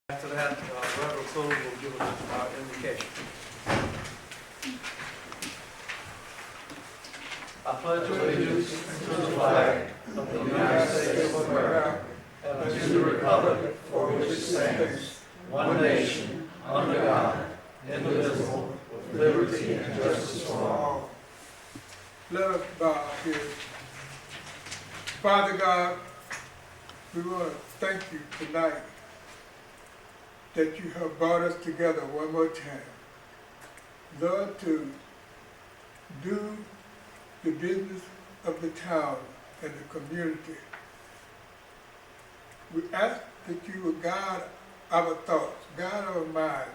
After that, Reverend Cool will give us our invocation. I pledge allegiance to the flag of the United States of America and to the republic for which it stands, one nation, under God, indivisible, with liberty and justice for all. Let us bow our heads. Father God, we want to thank you tonight that you have brought us together one more time. Lord, to do the business of the town and the community. We ask that you will guide our thoughts, guide our minds,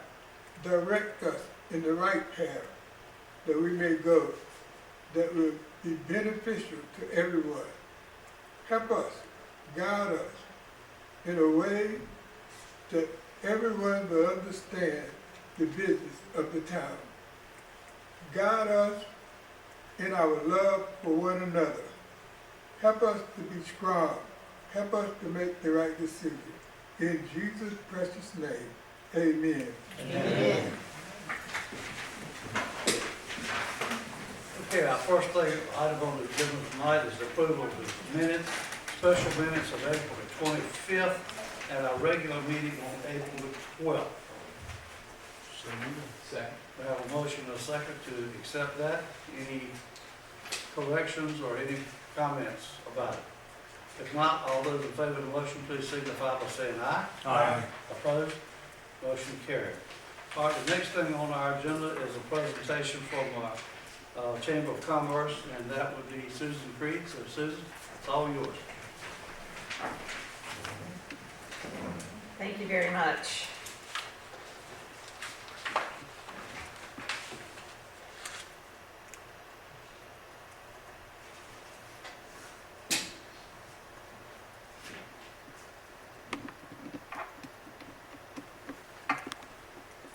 direct us in the right path that we may go, that will be beneficial to everyone. Help us, guide us in a way that everyone will understand the business of the town. Guide us in our love for one another. Help us to be strong. Help us to make the right decision. In Jesus' precious name, amen. Amen. Okay, our first item on the agenda tonight is approval of the minutes, special minutes of April the 25th, and our regular meeting on April the 12th. Second. We have a motion and a second to accept that. Any corrections or any comments about it? If not, all those in favor of the motion, please signify by saying aye. Aye. Opposed? Motion carried. All right, the next thing on our agenda is a presentation from Chamber of Commerce, and that would be Susan Creed. So Susan, it's all yours. Thank you very much.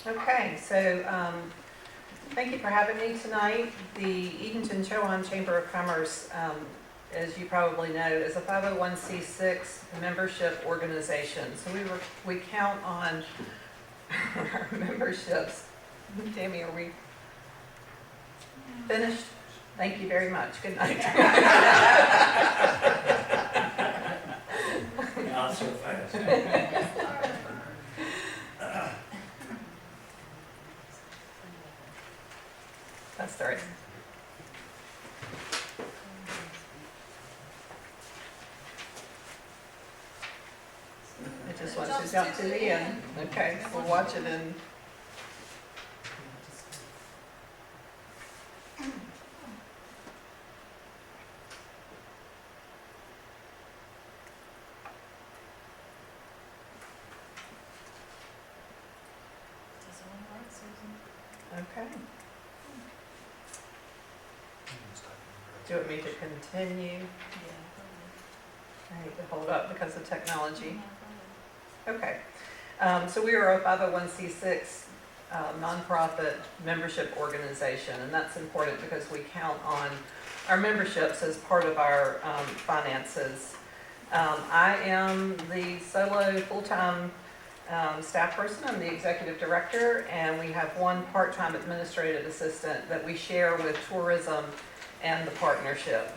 Okay, so thank you for having me tonight. The Edenton Chowan Chamber of Commerce, as you probably know, is a 501c6 membership organization. So we count on our memberships. Tammy, are we finished? Thank you very much. Good night. Not so fast. That's the right. It just wants to jump to the end. Okay, we'll watch it in. Okay. Do you want me to continue? I need to hold up because of technology. Okay. So we are a 501c6 nonprofit membership organization, and that's important because we count on our memberships as part of our finances. I am the solo full-time staff person. I'm the executive director, and we have one part-time administrative assistant that we share with tourism and the partnership.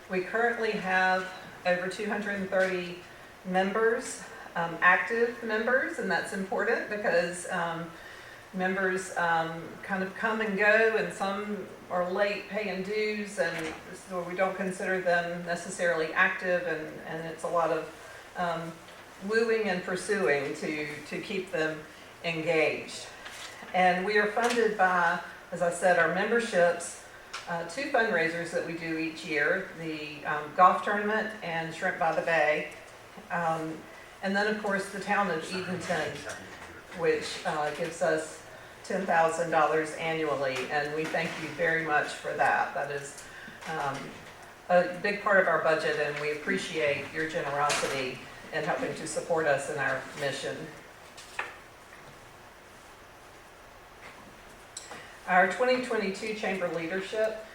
We currently have over 230 members, active members, and that's important because members kind of come and go, and some are late paying dues, and so we don't consider them necessarily active, and it's a lot of wooing and pursuing to keep them engaged. And we are funded by, as I said, our memberships, two fundraisers that we do each year, the golf tournament and Shrimp by the Bay. And then, of course, the town of Edenton, which gives us $10,000 annually, and we thank you very much for that. That is a big part of our budget, and we appreciate your generosity in helping to support us in our mission. Our 2022 chamber leadership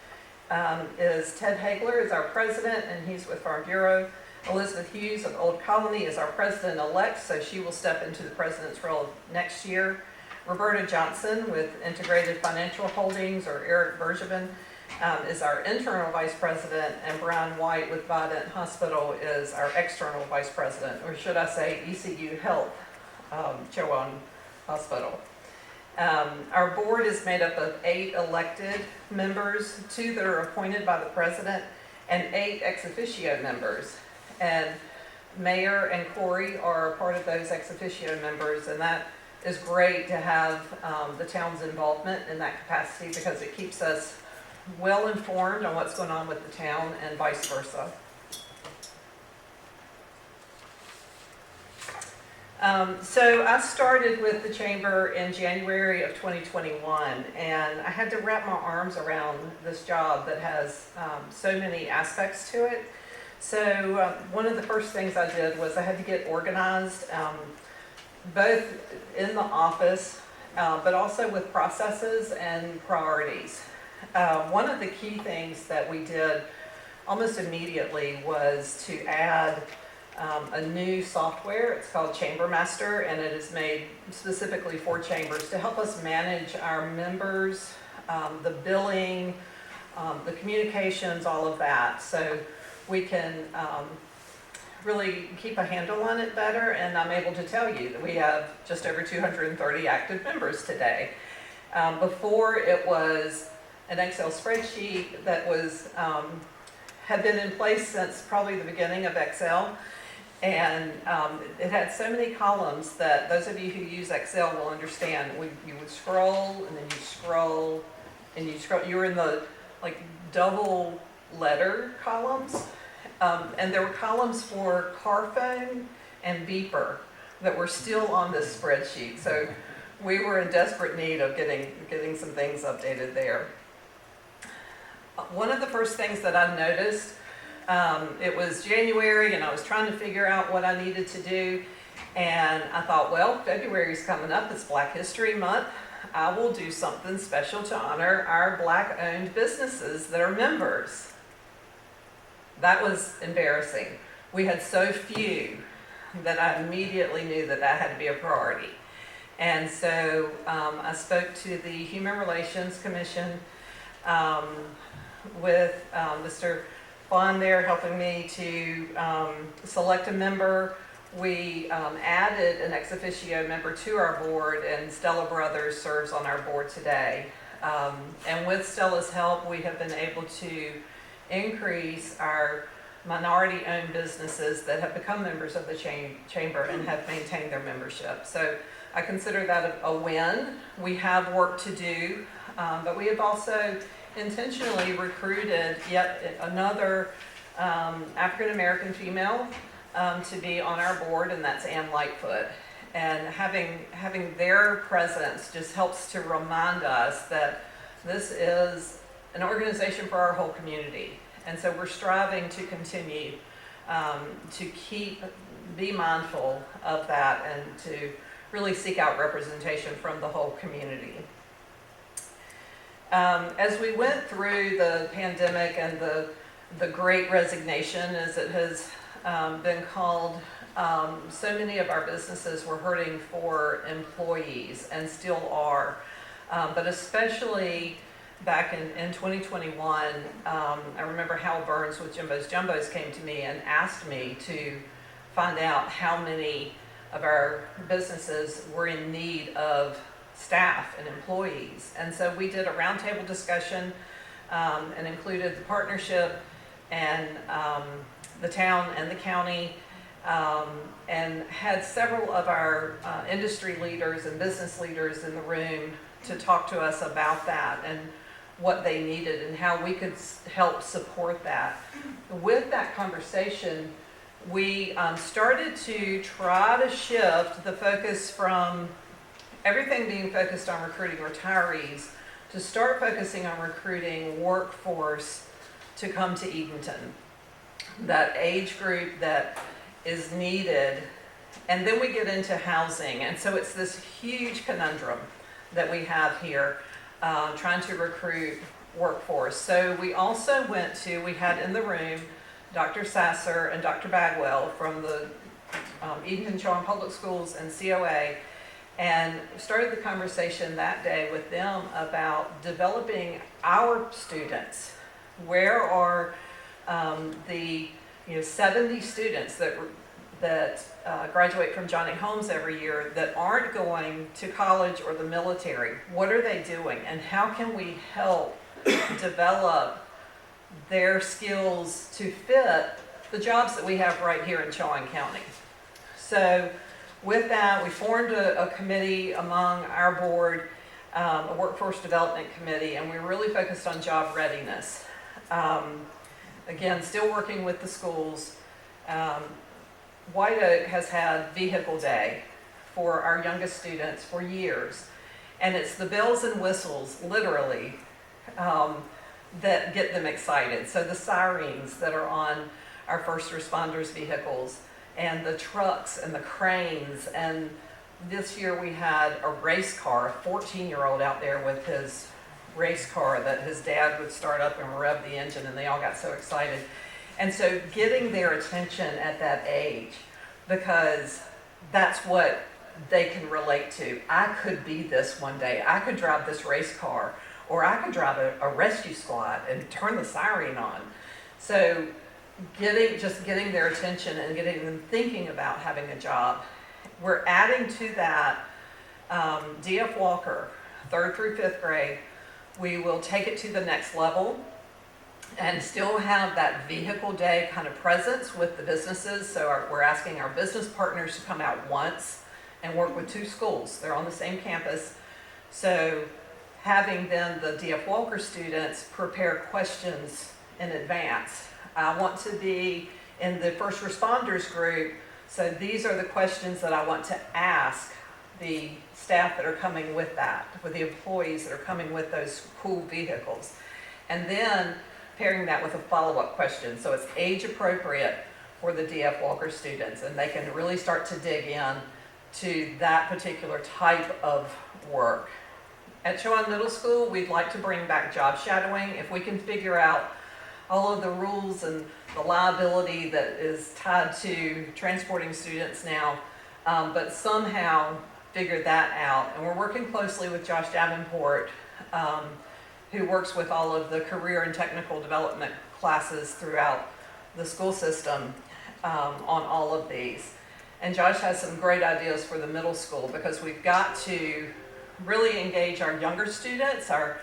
is Ted Hagler is our president, and he's with Farm Bureau. Elizabeth Hughes of Old Colony is our president-elect, so she will step into the president's role next year. Roberta Johnson with Integrated Financial Holdings, or Eric Bergevin, is our internal vice president, and Brian White with Vidant Hospital is our external vice president, or should I say ECU Health, Chowan Hospital. Our board is made up of 8 elected members, 2 that are appointed by the president, and 8 ex officio members. And Mayor and Corey are part of those ex officio members, and that is great to have the town's involvement in that capacity because it keeps us well informed on what's going on with the town and vice versa. So I started with the chamber in January of 2021, and I had to wrap my arms around this job that has so many aspects to it. So one of the first things I did was I had to get organized, both in the office, but also with processes and priorities. One of the key things that we did almost immediately was to add a new software. It's called Chamber Master, and it is made specifically for chambers to help us manage our members, the billing, the communications, all of that. So we can really keep a handle on it better, and I'm able to tell you that we have just over 230 active members today. Before, it was an Excel spreadsheet that was had been in place since probably the beginning of Excel, and it had so many columns that those of you who use Excel will understand. You would scroll, and then you scroll, and you scroll. You were in the like double letter columns, and there were columns for car phone and beeper that were still on this spreadsheet. So we were in desperate need of getting some things updated there. One of the first things that I noticed, it was January, and I was trying to figure out what I needed to do, and I thought, well, February's coming up, it's Black History Month. I will do something special to honor our Black-owned businesses that are members. That was embarrassing. We had so few that I immediately knew that that had to be a priority. And so I spoke to the Human Relations Commission with Mr. Bond there helping me to select a member. We added an ex officio member to our board, and Stella Brothers serves on our board today. And with Stella's help, we have been able to increase our minority-owned businesses that have become members of the chamber and have maintained their membership. So I consider that a win. We have work to do, but we have also intentionally recruited yet another African-American female to be on our board, and that's Ann Lightfoot. And having their presence just helps to remind us that this is an organization for our whole community. And so we're striving to continue to be mindful of that and to really seek out representation from the whole community. As we went through the pandemic and the great resignation, as it has been called, so many of our businesses were hurting for employees and still are, but especially back in 2021, I remember Hal Burns with Jimbo's Jumbos came to me and asked me to find out how many of our businesses were in need of staff and employees. And so we did a roundtable discussion and included the partnership and the town and the county, and had several of our industry leaders and business leaders in the room to talk to us about that and what they needed and how we could help support that. With that conversation, we started to try to shift the focus from everything being focused on recruiting retirees to start focusing on recruiting workforce to come to Edenton, that age group that is needed. And then we get into housing, and so it's this huge conundrum that we have here, trying to recruit workforce. So we also we had in the room Dr. Sasser and Dr. Bagwell from the Edenton Chowan Public Schools and COA, and started the conversation that day with them about developing our students. Where are the 70 students that graduate from Johnny Holmes every year that aren't going to college or the military? What are they doing, and how can we help develop their skills to fit the jobs that we have right here in Chowan County? So with that, we formed a committee among our board, a workforce development committee, and we're really focused on job readiness. Again, still working with the schools. White Oak has had Vehicle Day for our youngest students for years, and it's the bells and whistles, literally, that get them excited. So the sirens that are on our first responders' vehicles, and the trucks and the cranes, and this year we had a race car, a 14-year-old out there with his race car that his dad would start up and rev the engine, and they all got so excited. And so getting their attention at that age, because that's what they can relate to. I could be this one day. I could drive this race car, or I could drive a rescue squad and turn the siren on. So getting their attention and getting them thinking about having a job. We're adding to that DF Walker, 3rd through 5th grade. We will take it to the next level and still have that Vehicle Day kind of presence with the businesses. So we're asking our business partners to come out once and work with 2 schools. They're on the same campus. So having then the DF Walker students prepare questions in advance. I want to be in the first responders group, so these are the questions that I want to ask the staff that are coming with that, with the employees that are coming with those cool vehicles. And then pairing that with a follow-up question, so it's age appropriate for the DF Walker students, and they can really start to dig in to that particular type of work. At Chowan Middle School, we'd like to bring back job shadowing. If we can figure out all of the rules and the liability that is tied to transporting students now, but somehow figure that out. And we're working closely with Josh Davenport, who works with all of the career and technical development classes throughout the school system on all of these. And Josh has some great ideas for the middle school, because we've got to really engage our younger students, our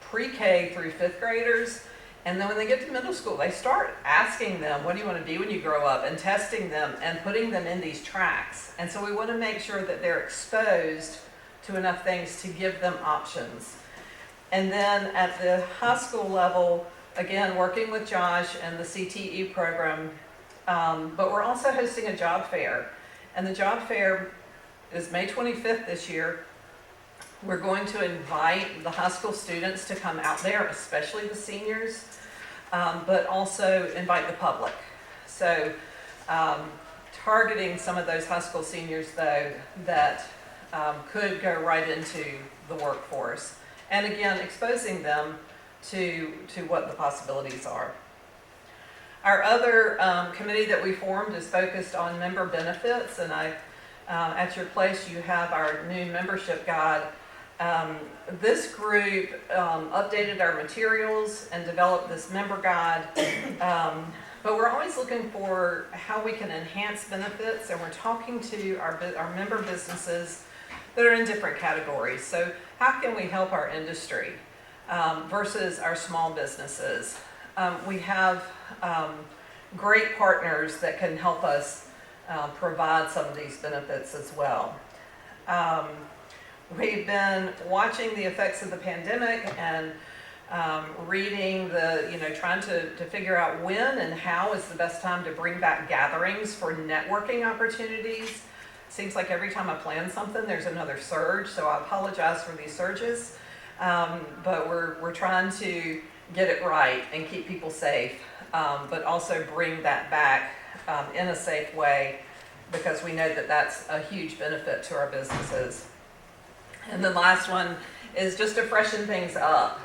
pre-K through 5th graders. And then when they get to middle school, they start asking them, what do you want to be when you grow up? And testing them and putting them in these tracks. And so we want to make sure that they're exposed to enough things to give them options. And then at the high school level, again, working with Josh and the CTE program, but we're also hosting a job fair. And the job fair is May 25th this year. We're going to invite the high school students to come out there, especially the seniors, but also invite the public. So targeting some of those high school seniors, though, that could go right into the workforce. And again, exposing them to what the possibilities are. Our other committee that we formed is focused on member benefits, and at your place you have our new membership guide. This group updated our materials and developed this member guide, but we're always looking for how we can enhance benefits, and we're talking to our member businesses that are in different categories. So how can we help our industry versus our small businesses? We have great partners that can help us provide some of these benefits as well. We've been watching the effects of the pandemic and reading trying to figure out when and how is the best time to bring back gatherings for networking opportunities. Seems like every time I plan something, there's another surge, so I apologize for these surges. But we're trying to get it right and keep people safe, but also bring that back in a safe way, because we know that that's a huge benefit to our businesses. And the last one is just to freshen things up.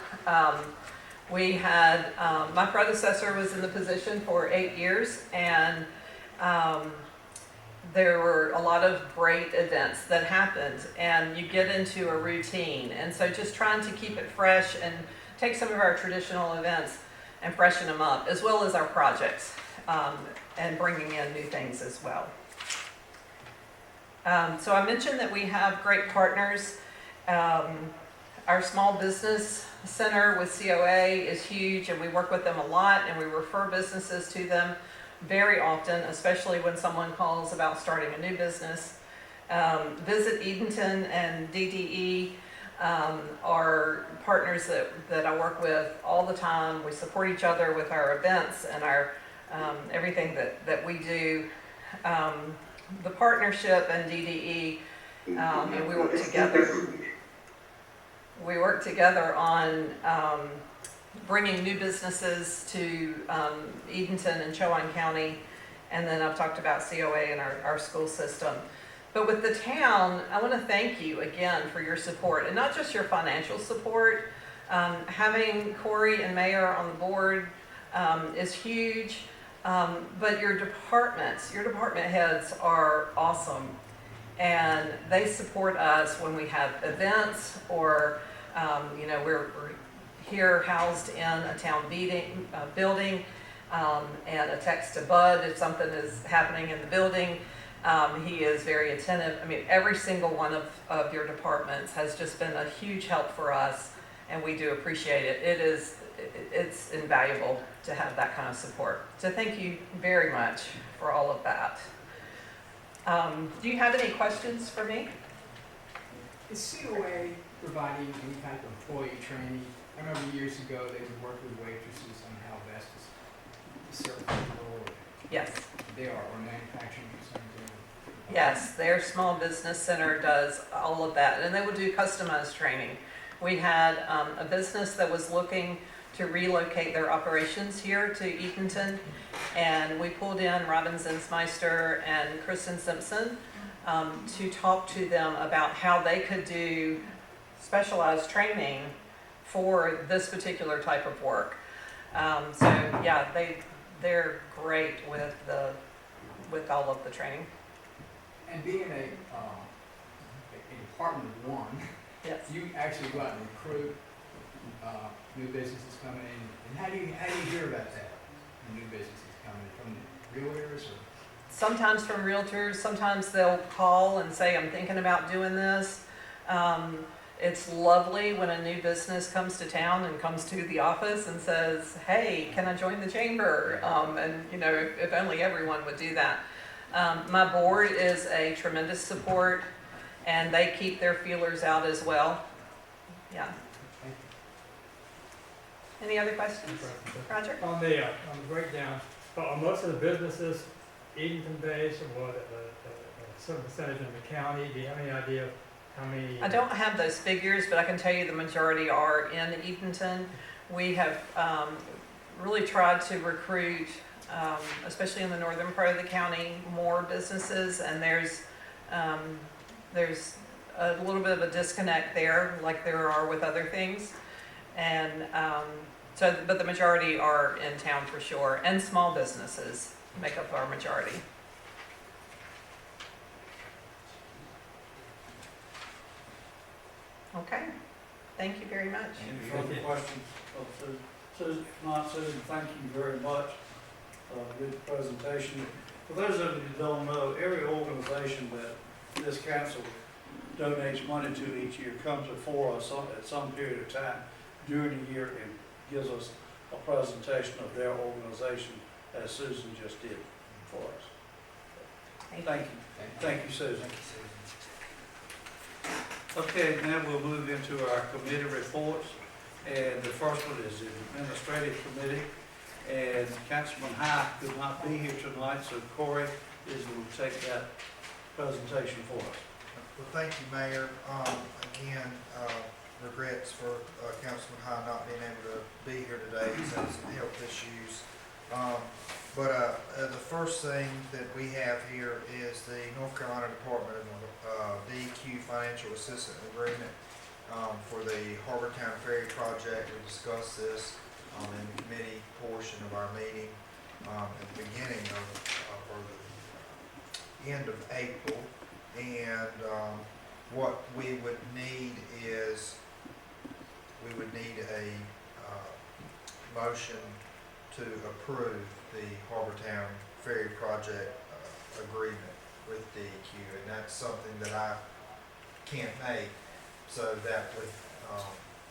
We had, my predecessor was in the position for 8 years, and there were a lot of great events that happened, and you get into a routine. And so just trying to keep it fresh and take some of our traditional events and freshen them up, as well as our projects, and bringing in new things as well. So I mentioned that we have great partners. Our small business center with COA is huge, and we work with them a lot, and we refer businesses to them very often, especially when someone calls about starting a new business. Visit Edenton and DDE are partners that I work with all the time. We support each other with our events and our everything that we do. The partnership and DDE, and we work together. We work together on bringing new businesses to Edenton and Chowan County, and then I've talked about COA and our school system. But with the town, I want to thank you again for your support, and not just your financial support. Having Corey and Mayor on the board is huge, but your department heads are awesome, and they support us when we have events or we're here housed in a town building, and a text to Bud if something is happening in the building. He is very attentive. I mean, every single one of your departments has just been a huge help for us, and we do appreciate it. It's invaluable to have that kind of support. So thank you very much for all of that. Do you have any questions for me? Is COA providing any type of employee training? I remember years ago they would work with waitresses on how best to serve people. Yes. They are, or manufacturing or something. Yes, their small business center does all of that, and they will do customized training. We had a business that was looking to relocate their operations here to Edenton, and we pulled in Robin Zinsmeister and Kristen Simpson to talk to them about how they could do specialized training for this particular type of work. So yeah, they're great with all of the training. And being a department of one, Yes. you actually go out and recruit new businesses coming in. And how do you hear about that? New businesses coming in from realtors or? Sometimes from realtors, sometimes they'll call and say, I'm thinking about doing this. It's lovely when a new business comes to town and comes to the office and says, hey, can I join the chamber? And if only everyone would do that. My board is a tremendous support, and they keep their feelers out as well. Yeah. Any other questions? Roger? On the breakdown, are most of the businesses Edenton based, or what, a certain percentage in the county? Do you have any idea of how many? I don't have those figures, but I can tell you the majority are in Edenton. We have really tried to recruit, especially in the northern part of the county, more businesses, and there's a little bit of a disconnect there, like there are with other things. And but the majority are in town for sure, and small businesses make up our majority. Okay, thank you very much. Any further questions of Susan? Susan, if not, Susan, thank you very much. Good presentation. For those of you who don't know, every organization that this council donates money to each year comes before us at some period of time during the year and gives us a presentation of their organization, as Susan just did for us. Thank you. Thank you, Susan. Okay, now we'll move into our committee reports. And the first one is the Administrative Committee. And Councilman High could not be here tonight, so Corey is going to take that presentation for us. Well, thank you, Mayor. Again, regrets for Councilman High not being able to be here today. He's had some health issues. But the first thing that we have here is the North Carolina Department of DEQ Financial Assistance Agreement for the Arbor Ferry project. We discussed this. in the committee portion of our meeting at the beginning of, or the end of April. And what we would need is, we would need a motion to approve the Harbortown Ferry project agreement with DEQ, and that's something that I can't make, so that would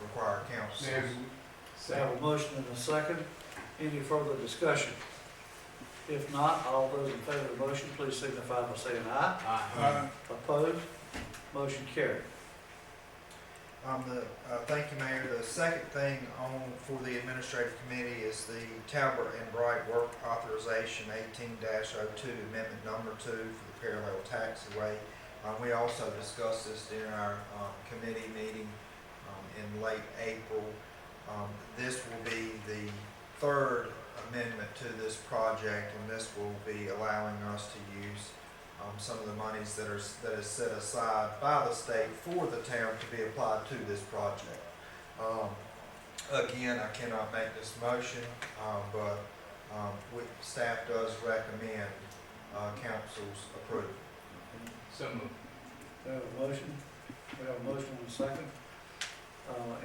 require council. We have a motion and a second. Any further discussion? If not, all those in favor of the motion, please signify by saying aye. Aye. Opposed? Motion carried. Thank you, Mayor. The second thing for the administrative committee is the Talbot and Bright Work Authorization 18-02, Amendment Number 2 for the parallel taxiway. We also discussed this during our committee meeting in late April. This will be the third amendment to this project, and this will be allowing us to use some of the monies that is set aside by the state for the town to be applied to this project. Again, I cannot make this motion, but staff does recommend council's approval. So moved. We have a motion. We have a motion and a second.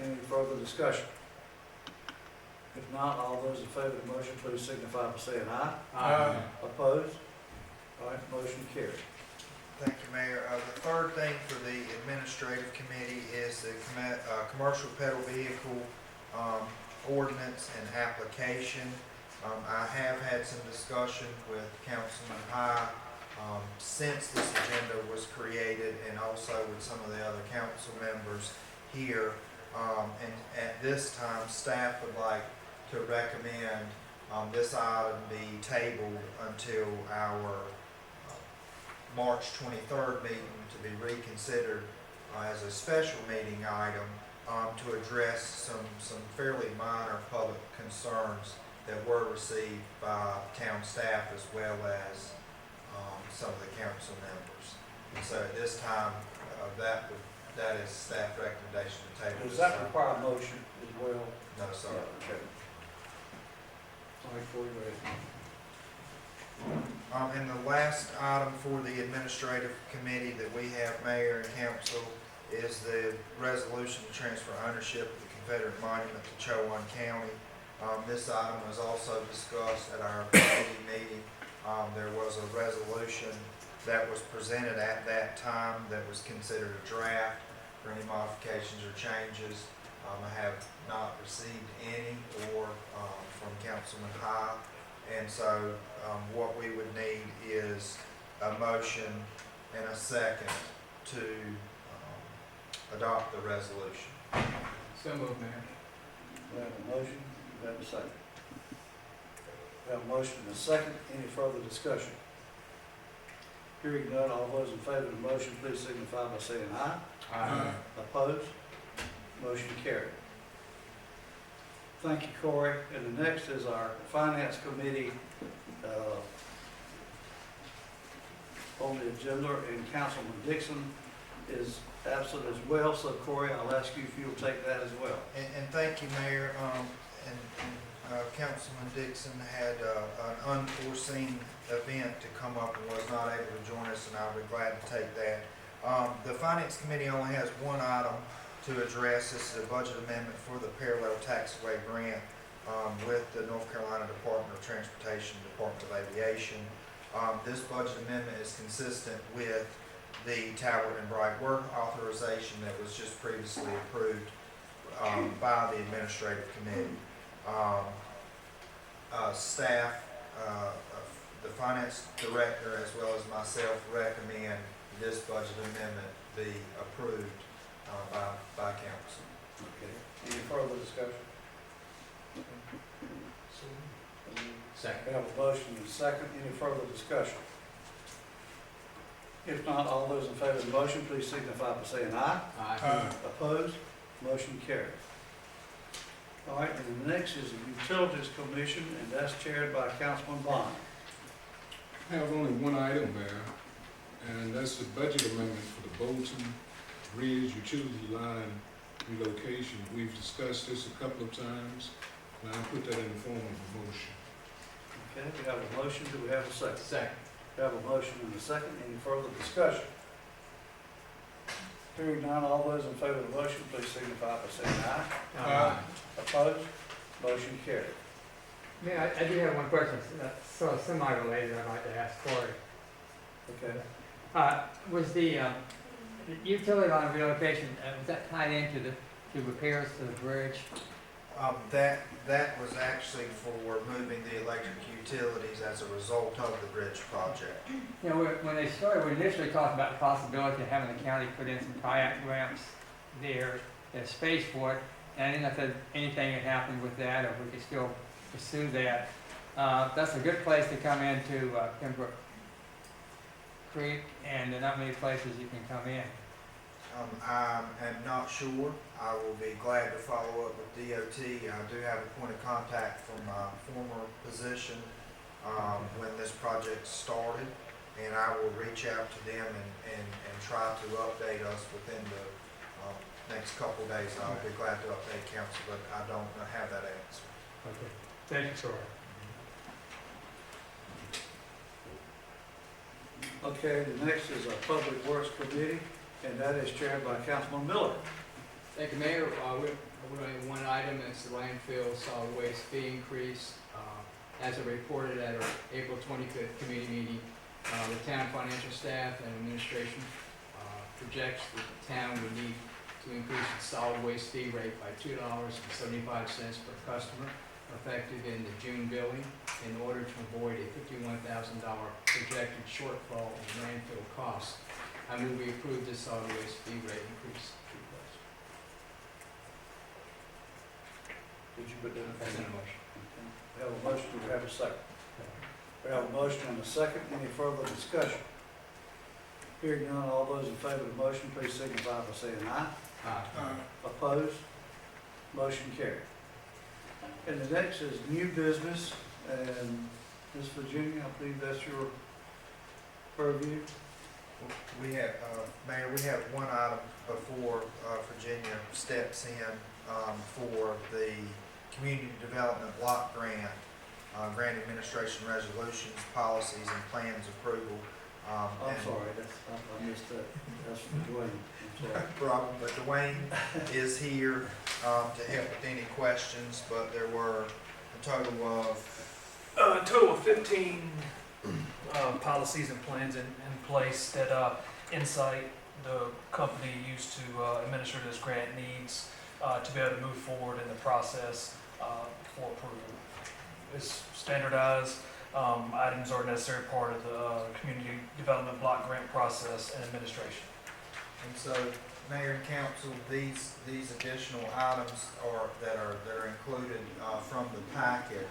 Any further discussion? If not, all those in favor of the motion, please signify by saying aye. Aye. Opposed? All right, motion carried. Thank you, Mayor. The third thing for the administrative committee is the commercial pedal vehicle ordinance and application. I have had some discussion with Councilman High since this agenda was created, and also with some of the other council members here. And at this time, staff would like to recommend this item be tabled until our March 23rd meeting, to be reconsidered as a special meeting item to address some fairly minor public concerns that were received by town staff as well as some of the council members. And so at this time, that is staff recommendation to table. Does this that item. require a motion as well? No, sir. Okay. All right, before you ready. And the last item for the administrative committee that we have, Mayor and Council, is the resolution to transfer ownership of the Confederate monument to Chowan County. This item was also discussed at our committee meeting. There was a resolution that was presented at that time that was considered a draft for any modifications or changes. I have not received any or from Councilman High. And so what we would need is a motion and a second to adopt the resolution. So moved, Mayor. We have a motion, we have a second. We have a motion and a second. Any further discussion? Hearing none, all those in favor of the motion, please signify by saying aye. Aye. Opposed? Motion carried. Thank you, Corey. And the next is our Finance Committee on the agenda, and Councilman Dixon is absent as well. So Corey, I'll ask you if you'll take that as well. And thank you, Mayor. Councilman Dixon had an unforeseen event to come up and was not able to join us, and I'll be glad to take that. The Finance Committee only has one item to address. This is a budget amendment for the parallel taxiway grant with the North Carolina Department of Transportation, Department of Aviation. This budget amendment is consistent with the Talbot and Bright Work Authorization that was just previously approved by the Administrative Committee. Staff, the Finance Director, as well as myself, recommend this budget amendment be approved by council. Okay. Any further discussion? Second. We have a motion and a second. Any further discussion? If not, all those in favor of the motion, please signify by saying aye. Aye. Opposed? Motion carried. All right, and the next is the Utilities Commission, and that's chaired by Councilman Bond. I have only one item there, and that's the budget amendment for the Bolton Bridge Utility Line Relocation. We've discussed this a couple of times. Now, I'll put that in the form of a motion. Okay, we have a motion, do we have a second? Second. We have a motion and a second, any further discussion? Hearing none, all those in favor of the motion, please signify by saying aye. Opposed? Motion carried. Yeah, I do have one question, that's sort of semi-related, I'd like to ask Corey. Okay. Was the utility line relocation, was that tied into the repairs to the bridge? That was actually for moving the electric utilities as a result of the bridge project. You know, when they started, we initially talked about the possibility of having the county put in some kayak ramps there, there's space for it, and I didn't know if there- anything had happened with that, or if we could still pursue that. That's a good place to come into Pembroke Creek, and there are not many places you can come in. I am not sure. I will be glad to follow up with DOT. I do have a point of contact from my former position when this project started, and I will reach out to them and try to update us within the next couple of days. I'll be glad to update council, but I don't have that answer. Okay. Thank you, Corey. Okay, the next is our Public Works Committee, and that is chaired by Councilman Miller. Thank you, Mayor. We're only have one item, it's the landfill solid waste fee increase. As I reported at our April 25th committee meeting, the town financial staff and administration projects that the town would need to increase its solid waste fee rate by $2.75 per customer, effective in the June billing, in order to avoid a $51,000 projected shortfall in landfill costs. I move we approve this solid waste fee rate increase request. Did you put that in? That's in a motion. Okay. We have a motion, do we have a second? We have a motion and a second, any further discussion? Hearing none, all those in favor of the motion, please signify by saying aye. Opposed? Motion carried. And the next is new business, and Ms. Virginia, I believe that's your purview. We have, Mayor, we have one item before Virginia steps in for the Community Development Block Grant, grant administration resolutions, policies, and plans approval. I'm and- sorry, I missed that. That's for Dwayne. I'm sorry. Problem, but Dwayne is here to help with any questions, but there were a total of 15 policies and plans in place that Insight, the company used to administer this grant, needs to be able to move forward in the process for approval. It's standardized. Items are a necessary part of the community development block grant process and administration. And so, Mayor and Council, these additional items that are included from the packet.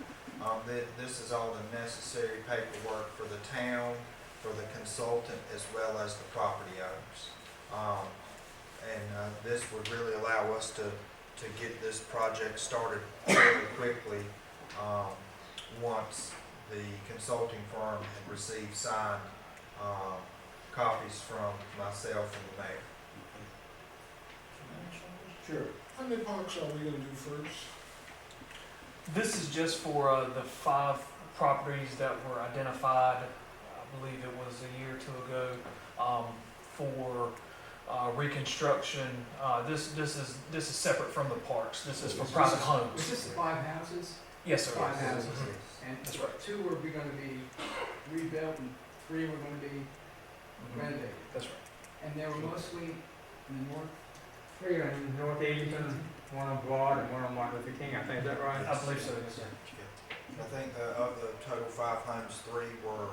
This is all the necessary paperwork for the town, for the consultant, as well as the property owners. This would really allow us to get this project started very quickly once the consulting firm had received signed copies from myself and the mayor. Sure. How many parks are we gonna do first? This is just for the 5 properties that were identified, I believe it was a year or 2 ago, for reconstruction. This is separate from the parks. This is for private Was homes. this the 5 houses? Yes, sir. 5 houses. And That's right. 2 were going to be rebuilt and 3 were going to be renovated. That's right. And they were mostly in the north. 3 on North Edenton, 1 on Broad, and 1 on Martin Luther King, I think, is that right? I believe so, yes, sir. I think of the total 5 homes, 3 were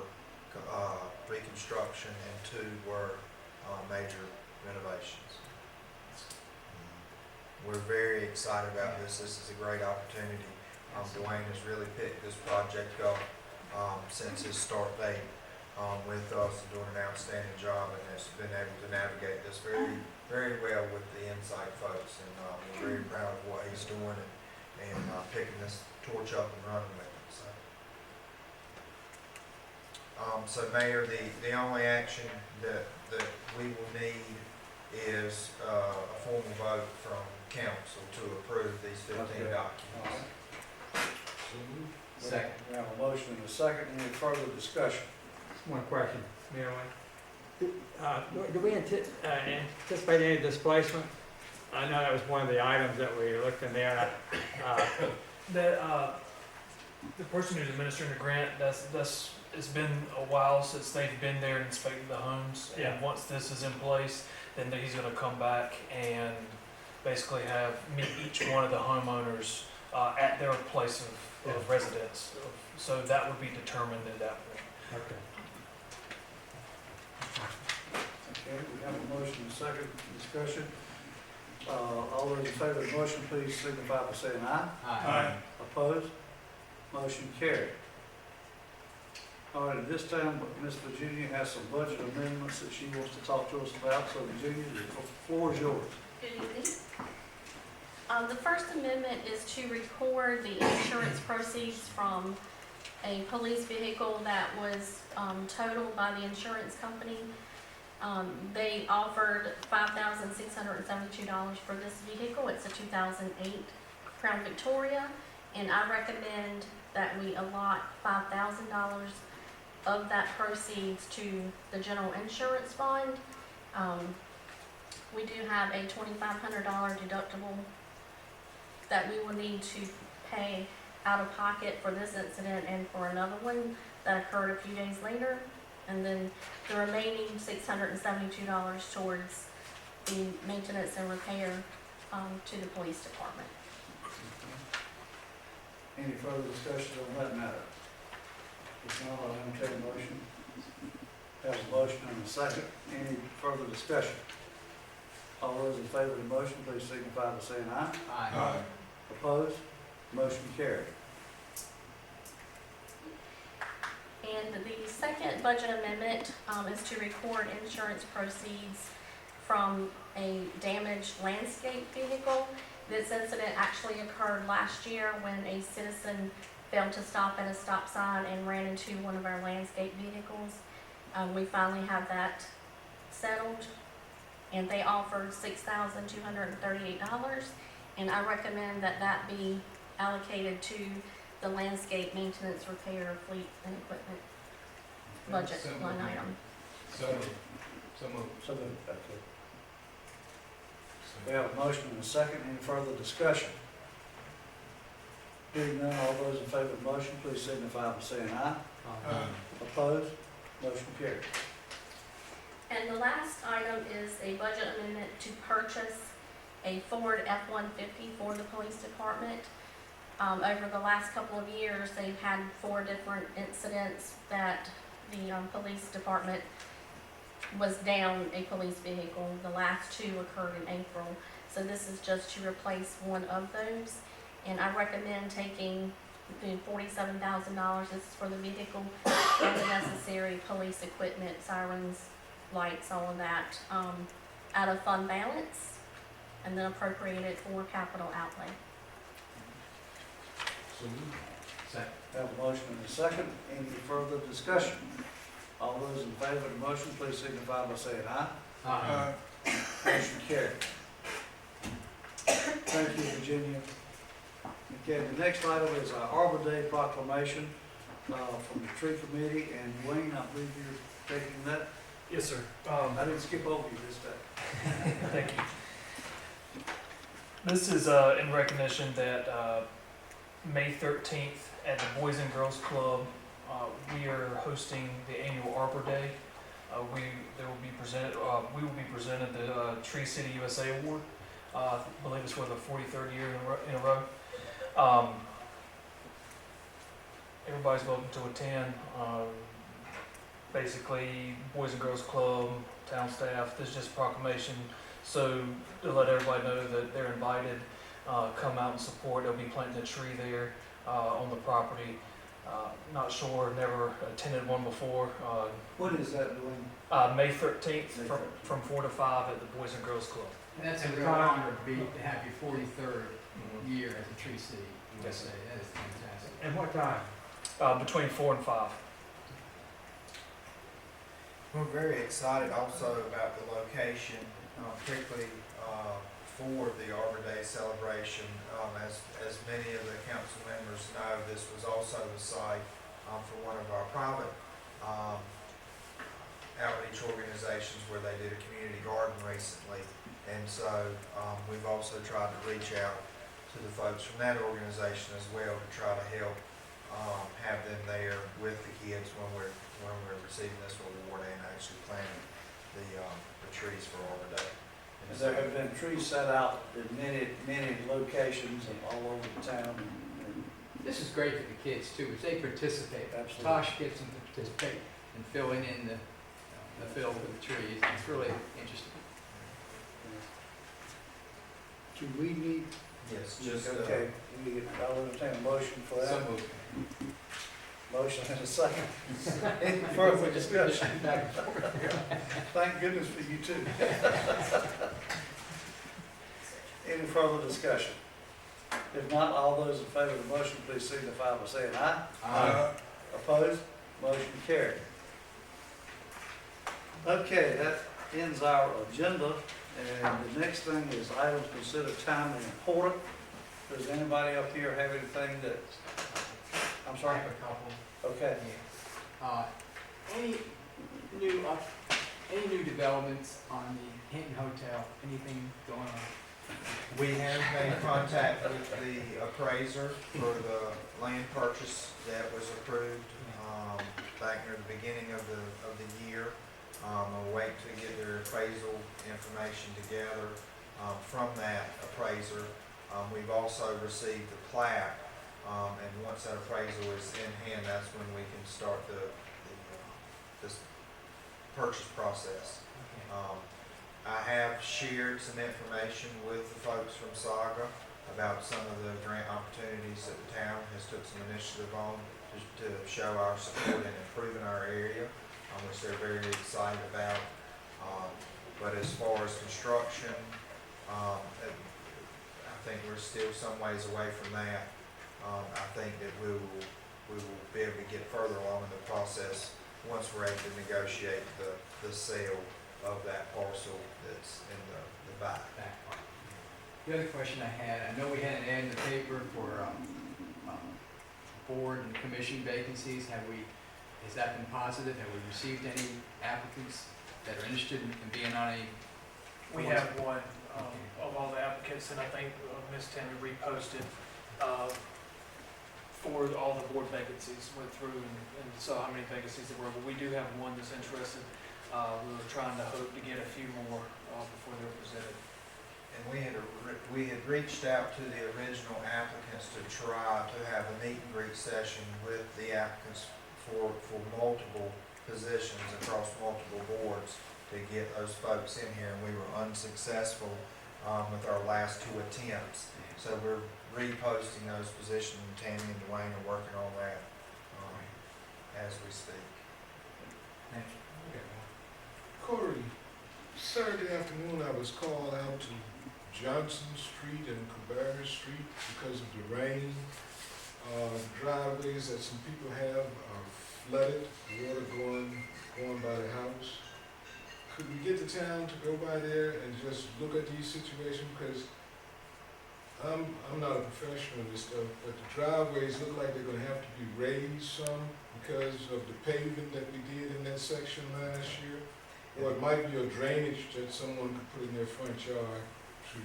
reconstruction and 2 were major renovations. We're very excited about this. This is a great opportunity. Dwayne has really picked this project up since his start date with us, and doing an outstanding job, and has been able to navigate this very, very well with the Insight folks. And we're very proud of what he's doing and picking this torch up and running with it. So Mayor, the only action that we will need is a formal vote from council to approve these 15 Okay. documents. Second. We have a motion and a second. Any further discussion? One question, Mayor Wayne. Do we anticipate any displacement? I know that was one of the items that we looked in there. The person who's administering the grant, it's been a while since they've been there and inspected the homes. Yeah. And once this is in place, then he's gonna come back and basically meet each one of the homeowners, at their place of residence. So that would be determined at that point. Okay. Okay, we have a motion and a second. Discussion. All those in favor of the motion, please signify by saying aye. Aye. Opposed? Motion carried. All right, at this time, Ms. Virginia has some budget amendments that she wants to talk to us about. So Virginia, the floor is yours. Good evening. The First Amendment is to record the insurance proceeds from a police vehicle that was totaled by the insurance company. They offered $5,672 for this vehicle. It's a 2008 Crown Victoria, and I recommend that we allot $5,000 of that proceeds to the general insurance fund. We do have a $2,500 deductible that we will need to pay out of pocket for this incident and for another one that occurred a few days later. And then the remaining $672 towards the maintenance and repair to the police department. Any further discussion on that matter? If not, I'll entertain a motion. Have a motion and a second. Any further discussion? All those in favor of the motion, please signify by saying aye. Aye. Opposed? Motion carried. And the second budget amendment is to record insurance proceeds from a damaged landscape vehicle. This incident actually occurred last year when a citizen failed to stop at a stop sign and ran into one of our landscape vehicles. We finally have that settled, and they offered $6,238, and I recommend that that be allocated to the landscape maintenance, repair, fleet, and equipment budget So moved. line item. So moved. So moved. So moved. Okay. We have a motion and a second. Any further discussion? Hearing none, all those in favor of the motion, please signify by saying aye. Opposed? Motion carried. And the last item is a budget amendment to purchase a Ford F-150 for the police department. Over the last couple of years, they've had 4 different incidents that the police department was down a police vehicle. The last 2 occurred in April. So this is just to replace one of those. And I recommend taking the $47,000, this is for the vehicle, and the necessary police equipment, sirens, lights, all of that, out of fund balance, and then appropriate it for capital outlay. So moved. Second. Have a motion and a second. Any further discussion? All those in favor of the motion, please signify by saying aye. Aye. Motion carried. Thank you, Virginia. Okay, the next item is our Arbor Day proclamation from the tree committee, and Wayne, I believe you're taking that. Yes, sir. I didn't skip over you this time. Thank you. This is in recognition that May 13th at the Boys and Girls Club, we are hosting the annual Arbor Day. We will be presented the Tree City USA Award. I believe it's for the 43rd year in a row. Everybody's welcome to attend. Basically, Boys and Girls Club, town staff, this is just a proclamation. So to let everybody know that they're invited, come out and support. They'll be planting a tree there on the property. Not sure, never attended one before. When is that doing? May 13th from 4 to 5 at the Boys and Girls Club. And that's a real honor to have your 43rd year at the Tree City USA. That is fantastic. And what time? Between 4 and 5. We're very excited also about the location, particularly for the Arbor Day celebration. As many of the council members know, this was also the site for one of our private outreach organizations where they did a community garden recently. And so we've also tried to reach out to the folks from that organization as well to try to help have them there with the kids when we're receiving this award and actually planting the trees for Arbor Day. And There have been trees set out in many locations all over the town. This is great for the kids too, if they participate. Absolutely. Tosh gets them to participate in filling in the field with the trees. It's really interesting. Do we need, Yes, just, okay, I'll entertain a motion for So that. moved. Motion and a second. Any further discussion? Thank goodness for you too. Any further discussion? If not, all those in favor of the motion, please signify by saying aye. Opposed? Motion carried. Okay, that ends our agenda, and the next thing is items considered timely and important. Does anybody up here have anything that, I'm I sorry? have a couple. Okay. Any new developments on the Hinton Hotel? Anything going on? we have made contact with the appraiser for the land purchase that was approved back near the beginning of the year. We'll wait to get their appraisal information together from that appraiser. We've also received the plat, and once that appraisal is in hand, that's when we can start this purchase process. I have shared some information with the folks from Saga about some of the grant opportunities that the town has took some initiative on to show our support in improving our area, which they're very excited about. But as far as construction, I think we're still some ways away from that. I think that we will be able to get further along in the process once we're able to negotiate the sale of that parcel that's in the back. Back part. The other question I had, I know we had an ad in the paper for board and commission vacancies. Has that been positive? Have we received any applicants that are interested in being on a? We have one of all the applicants, and I think Ms. Tammy reposted for all the board vacancies, went through and saw how many vacancies there were, but we do have one that's interested. We were trying to hope to get a few more before they were presented. And we had reached out to the original applicants to try to have a meet and greet session with the applicants for multiple positions across multiple boards to get those folks in here, and we were unsuccessful with our last two attempts. So we're reposting those positions, and Tammy and Dwayne are working on that as we speak. Thank you. Corey, Saturday afternoon I was called out to Johnson Street and Cabarrus Street because of the rain. Driveways that some people have are flooded, water going by the house. Could we get the town to go by there and just look at these situations? Because I'm not a professional in this stuff, but the driveways look like they're gonna have to be raised some because of the paving that we did in that section last year. Or it might be a drainage that someone could put in their front yard to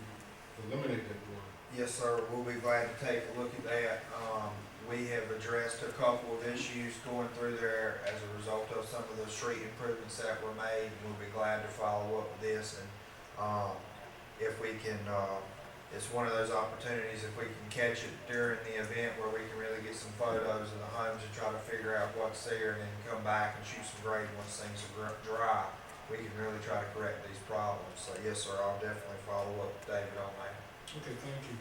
eliminate that water. Yes, sir, we'll be glad to take a look at that. We have addressed a couple of issues going through there as a result of some of the street improvements that were made. We'll be glad to follow up with this, and if we can, it's one of those opportunities, if we can catch it during the event where we can really get some photos of the homes and try to figure out what's there, and then come back and shoot some grade once things are dry, we can really try to correct these problems. So yes, sir, I'll definitely follow up with David on that. Okay, thank you.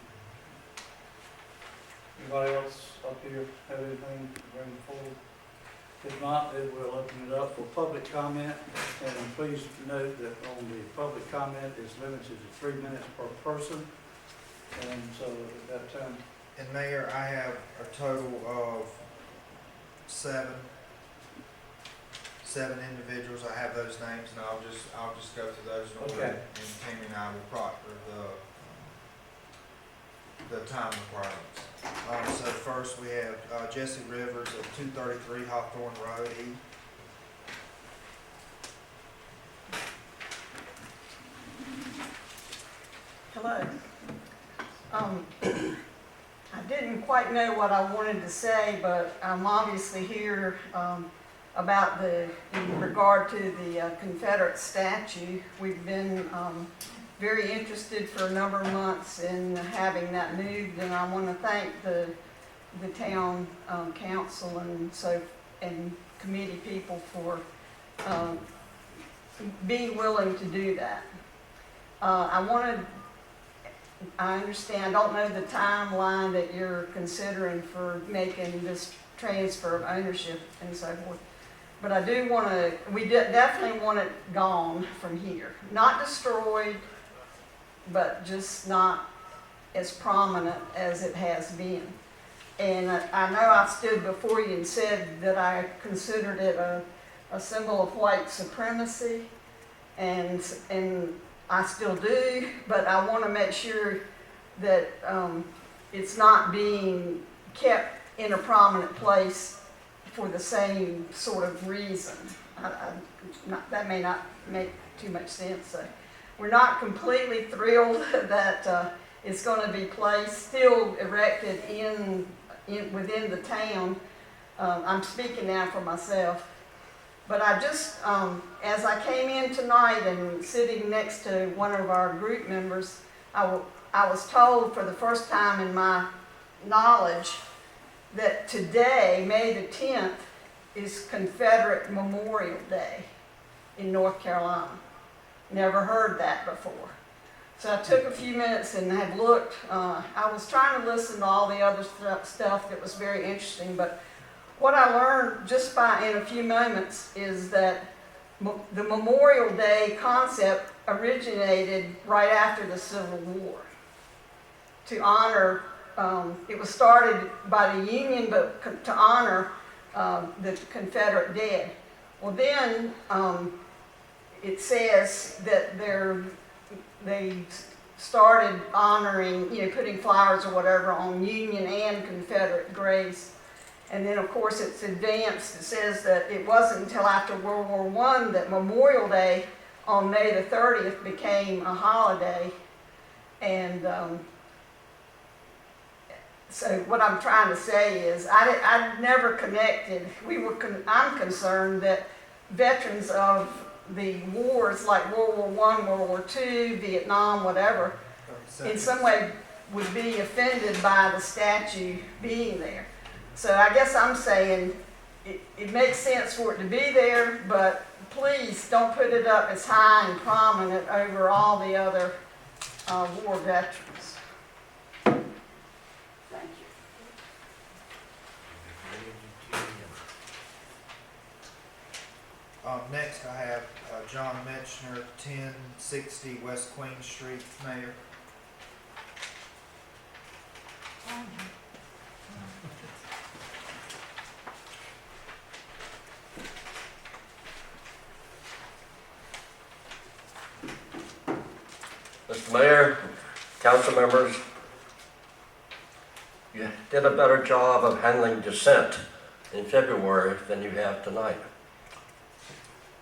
Anybody else up here have anything to bring forward? If not, then we'll open it up for public comment, and please note that on the public comment is limited to 3 minutes per person, and so at that time, And Mayor, I have a total of seven individuals. I have those names, and I'll just go through those in order. Okay. And Tammy and I will proctor the the time requirements. So first we have Jesse Rivers at 233 Hawthorne Road, E. Hello. I didn't quite know what I wanted to say, but I'm obviously here about in regard to the Confederate statue. We've been very interested for a number of months in having that moved, and I want to thank the town council and committee people for being willing to do that. I understand, don't know the timeline that you're considering for making this transfer of ownership and so forth. But I do want to, definitely want it gone from here. Not destroyed, but just not as prominent as it has been. And I know I stood before you and said that I considered it a symbol of white supremacy, and I still do, but I want to make sure that it's not being kept in a prominent place for the same sort of reason. That may not make too much sense. So we're not completely thrilled that it's going to be still erected within the town. I'm speaking now for myself. But I just, as I came in tonight and sitting next to one of our group members, I was told for the first time in my knowledge that today, May the 10th, is Confederate Memorial Day in North Carolina. Never heard that before. So I took a few minutes and had looked. I was trying to listen to all the other stuff that was very interesting, but what I learned just in a few moments is that the Memorial Day concept originated right after the Civil War. To honor, it was started by the Union, but to honor the Confederate dead. Well, then it says that they started honoring, putting flowers or whatever on Union and Confederate graves. And then, of course, it's advanced. It says that it wasn't until after World War I that Memorial Day on May the 30th became a holiday. And so what I'm trying to say is I never connected. I'm concerned that veterans of the wars like World War I, World War II, Vietnam, whatever, in some way would be offended by the statue being there. So I guess I'm saying it makes sense for it to be there, but please don't put it up as high and prominent over all the other war veterans. Thank you. Next I have John Mitchner, 1060 West Queen Street, Mayor. Mr. Mayor, council members, you did a better job of handling dissent in February than you have tonight.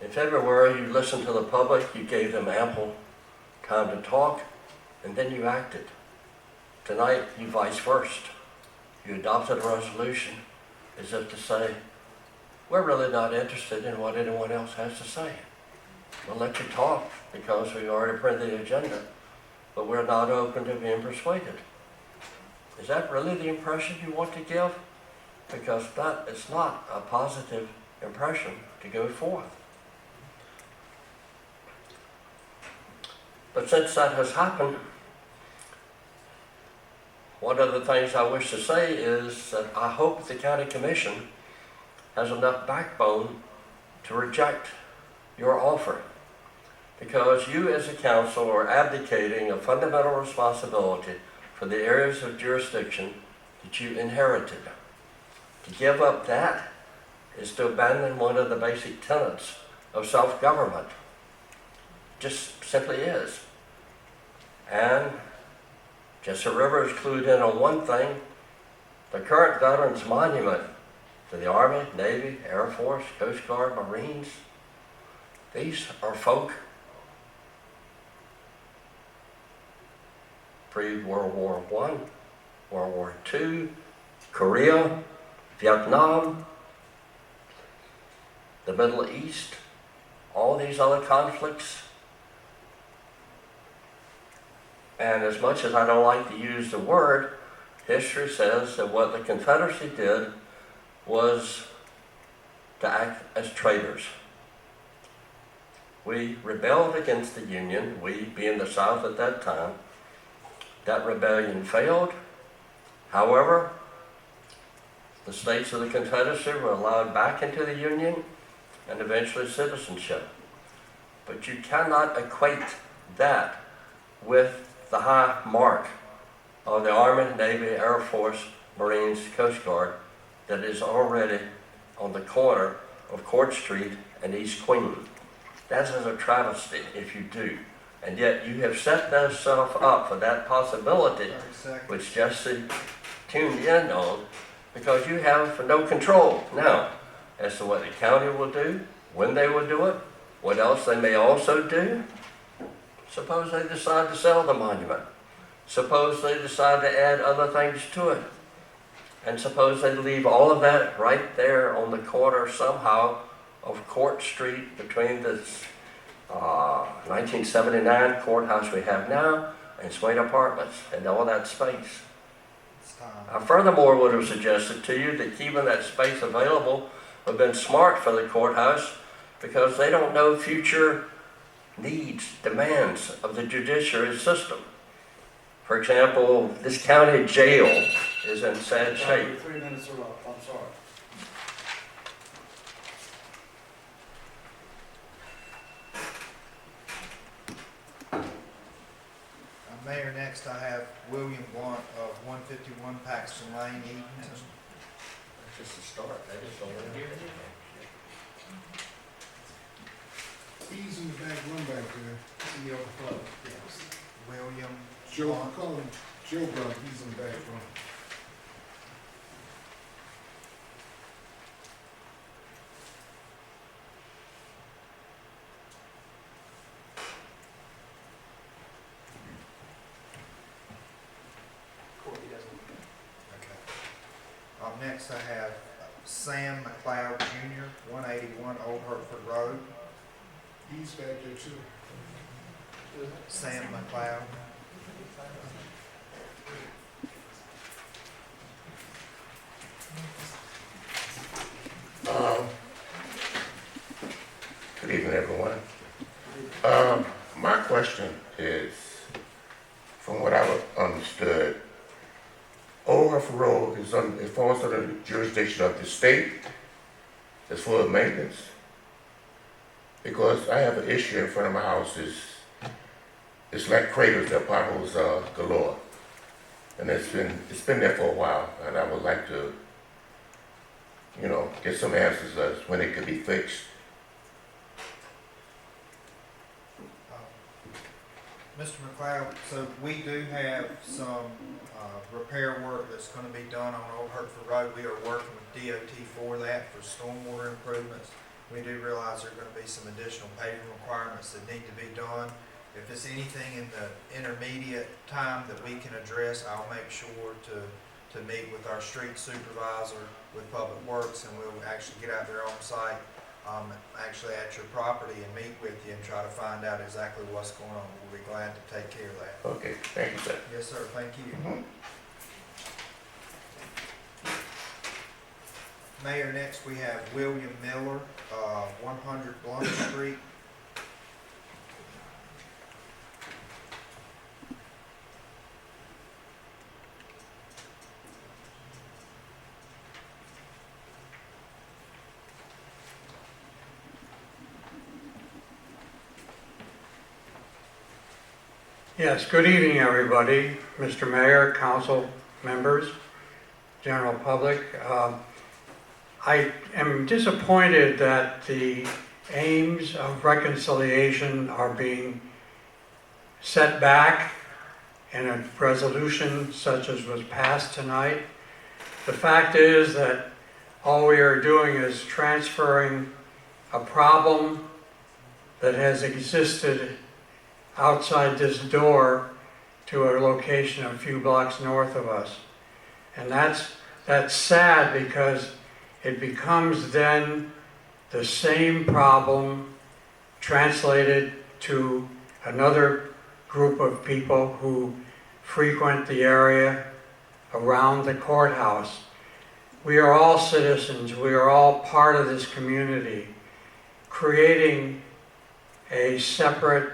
In February, you listened to the public, you gave them ample time to talk, and then you acted. Tonight, you vice first. You adopted a resolution as if to say, we're really not interested in what anyone else has to say. We'll let you talk because we already printed the agenda, but we're not open to being persuaded. Is that really the impression you want to give? Because that is not a positive impression to go forth. But since that has happened, one of the things I wish to say is that I hope the county commission has enough backbone to reject your offer, because you as a council are abdicating a fundamental responsibility for the areas of jurisdiction that you inherited. To give up that is to abandon one of the basic tenets of self-government. Just simply is. And Just the River is clued in on one thing. The current Veterans Monument to the Army, Navy, Air Force, Coast Guard, Marines, these are folk pre-World War I, World War II, Korea, Vietnam, the Middle East, all these other conflicts. And as much as I don't like to use the word, history says that what the Confederacy did was to act as traitors. We rebelled against the Union, we being the South at that time. That rebellion failed. However, the states of the Confederacy were allowed back into the Union and eventually citizenship. But you cannot equate that with the high mark of the Army, Navy, Air Force, Marines, Coast Guard that is already on the corner of Court Street and East Queen. That is a travesty if you do. And yet you have set yourself up for that possibility, which Jesse tuned in on, because you have no control now as to what the county will do, when they will do it, what else they may also do. Suppose they decide to sell the monument. Suppose they decide to add other things to it. And suppose they leave all of that right there on the corner somehow of Court Street between this 1979 courthouse we have now and Swain Apartments and all that space. I furthermore would have suggested to you that keeping that space available would have been smart for the courthouse, because they don't know future needs, demands of the judiciary system. For example, this county jail is in sad shape. Your 3 minutes are up, I'm sorry. Mayor, next I have William Blunt of 151 Paxton Lane, Edenton. That's just a start. They just don't want to hear anything. He's in the back room back there. In the overflow. William Joe, Blunt. call him Joe Blunt, he's in the back room. Okay. Next I have Sam McLeod Jr., 181 Old Hertford Road. He's back there too. Sam McLeod. Good evening, everyone. My question is, from what I've understood, Old Hertford Road it falls under the jurisdiction of the state as far as maintenance. Because I have an issue in front of my house, it's like craters that potholes galore. And it's been there for a while, and I would like to, get some answers as when it could be fixed. Mr. McLeod, so we do have some repair work that's going to be done on Old Hertford Road. We are working with DOT for that, for stormwater improvements. We do realize there are going to be some additional paving requirements that need to be done. If it's anything in the intermediate time that we can address, I'll make sure to meet with our street supervisor with Public Works, and we'll actually get out there on site, actually at your property, and meet with you and try to find out exactly what's going on. We'll be glad to take care of that. Okay, thank you, sir. Yes, sir. Thank you. Mayor, next we have William Miller, 100 Blunt Street. Yes, good evening, everybody, Mr. Mayor, council members, general public. I am disappointed that the aims of reconciliation are being set back in a resolution such as was passed tonight. The fact is that all we are doing is transferring a problem that has existed outside this door to a location a few blocks north of us. And that's sad, because it becomes then the same problem translated to another group of people who frequent the area around the courthouse. We are all citizens, we are all part of this community. Creating a separate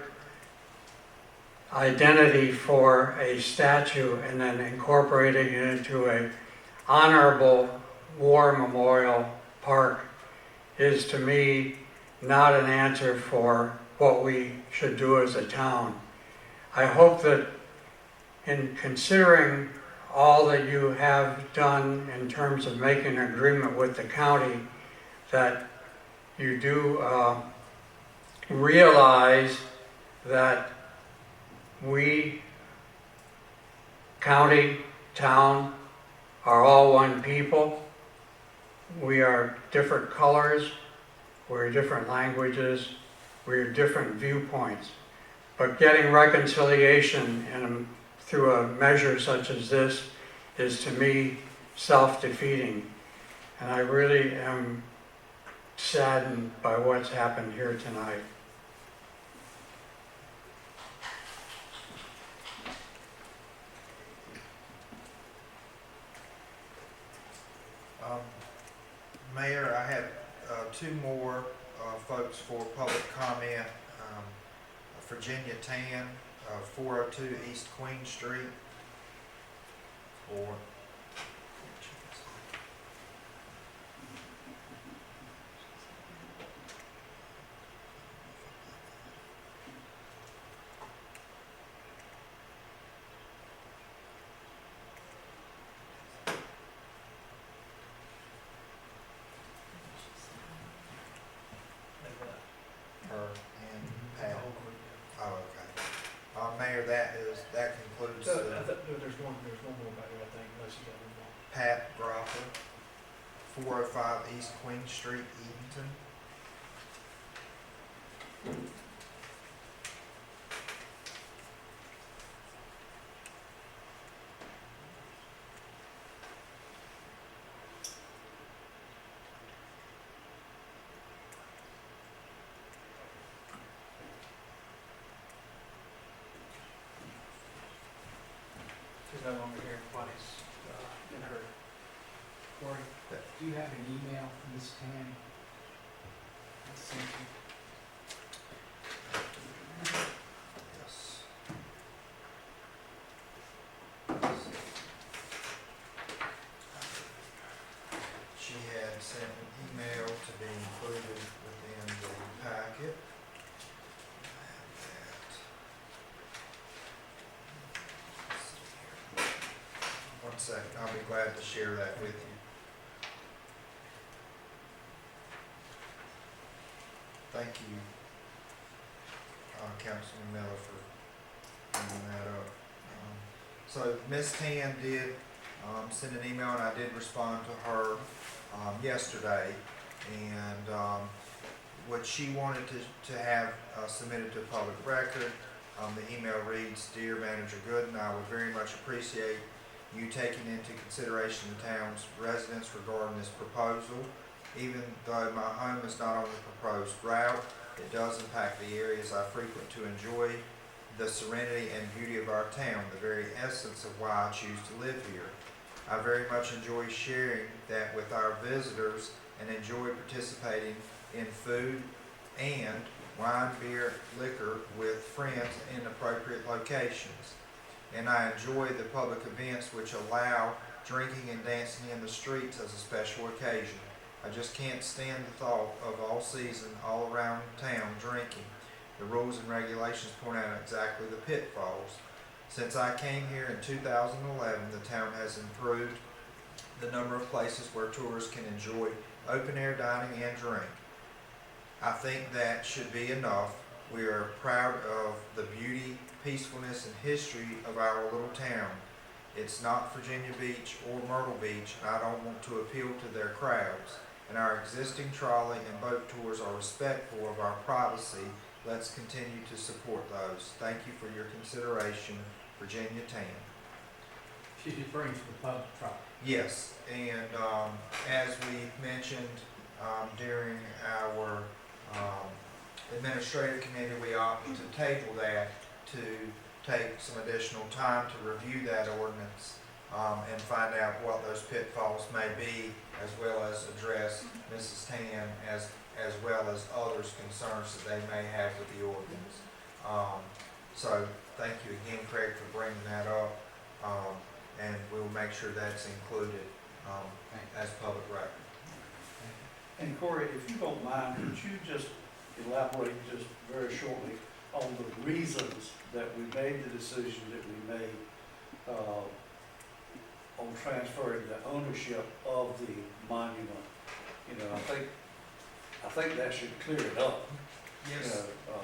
identity for a statue and then incorporating it into a honorable war memorial park is, to me, not an answer for what we should do as a town. I hope that in considering all that you have done in terms of making an agreement with the county, that you do realize that we, county, town, are all one people. We are different colors, we're different languages, we're different viewpoints. But getting reconciliation through a measure such as this is, to me, self-defeating. And I really am saddened by what's happened here tonight. Mayor, I have two more folks for public comment. Virginia Tan, 402 East Queen Street. Or her and Pat. Oh, okay. Mayor, that concludes There's one more back there, I think, unless you got one more. Pat Groffer, 405 East Queen Street, Edenton. She's no longer here twice in her. Corey, do you have an email from Ms. Tan? That's simple. Yes. She had sent an email to be included within the packet. One second, I'll be glad to share that with you. Thank you, Councilman Miller, for bringing that up. So Ms. Tan did send an email, and I did respond to her yesterday. And what she wanted to have submitted to public record, the email reads, "Dear Manager Gooden, I would very much appreciate you taking into consideration the town's residents regarding this proposal. Even though my home is not on the proposed route, it does impact the areas I frequent to enjoy the serenity and beauty of our town, the very essence of why I choose to live here. I very much enjoy sharing that with our visitors and enjoy participating in food and wine, beer, liquor with friends in appropriate locations. And I enjoy the public events which allow drinking and dancing in the streets as a special occasion. I just can't stand the thought of all season, all around town drinking. The rules and regulations point out exactly the pitfalls. Since I came here in 2011, the town has improved the number of places where tourists can enjoy open air dining and drink. I think that should be enough. We are proud of the beauty, peacefulness, and history of our little town. It's not Virginia Beach or Myrtle Beach, and I don't want to appeal to their crowds. And our existing trolley and boat tours are respectful of our privacy. Let's continue to support those. Thank you for your consideration, Virginia Tan. She's referring to the pub truck. Yes, and as we mentioned during our administrative committee, we opted to table that to take some additional time to review that ordinance and find out what those pitfalls may be, as well as address Mrs. Tan as well as others' concerns that they may have with the ordinance. So thank you again, Craig, for bringing that up, and we'll make sure that's included as public record. And Corey, if you don't mind, could you just elaborate just very shortly on the reasons that we made the decision that we made on transferring the ownership of the monument? You know, I think that should clear it up. Yes. You know,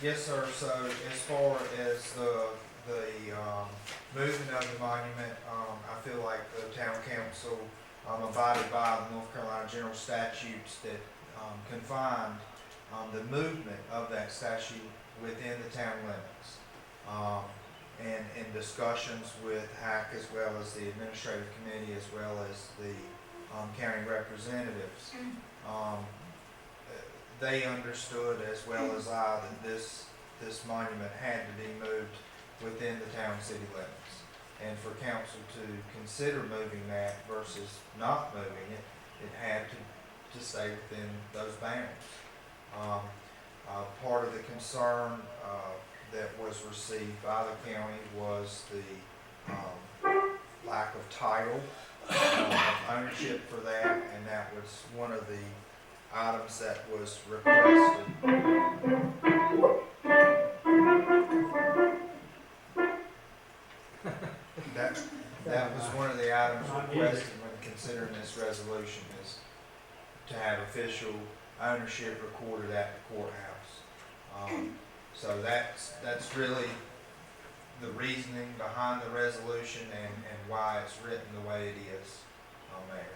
Yes, sir. So as far as the movement of the monument, I feel like the town council abided by the North Carolina general statutes that confined the movement of that statue within the town limits. And in discussions with HAC as well as the administrative committee as well as the county representatives, they understood as well as I that this monument had to be moved within the town city limits. And for council to consider moving that versus not moving it, it had to stay within those bounds. Part of the concern that was received by the county was the lack of title, of ownership for that, and that was one of the items that was requested. That was one of the items requested when considering this resolution, is to have official ownership recorded at the courthouse. So that's really the reasoning behind the resolution and why it's written the way it is, Mayor.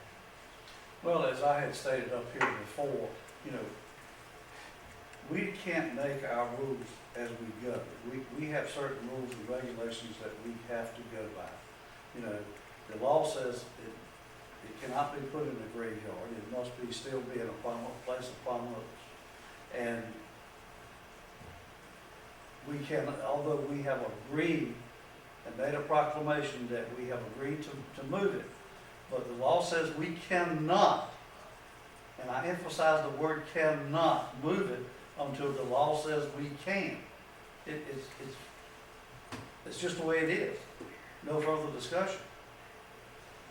well, as I had stated up here before, you know, we can't make our rules as we go. We have certain rules and regulations that we have to go by. You know, the law says it cannot be put in a graveyard. It must be still be in a place of prominence. And we can, although we have agreed and made a proclamation that we have agreed to move it, but the law says we cannot, and I emphasize the word cannot, move it until the law says we can. It's just the way it is. No further discussion.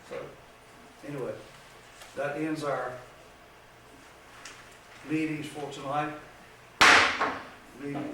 So, anyway, that ends our meetings for tonight. Meeting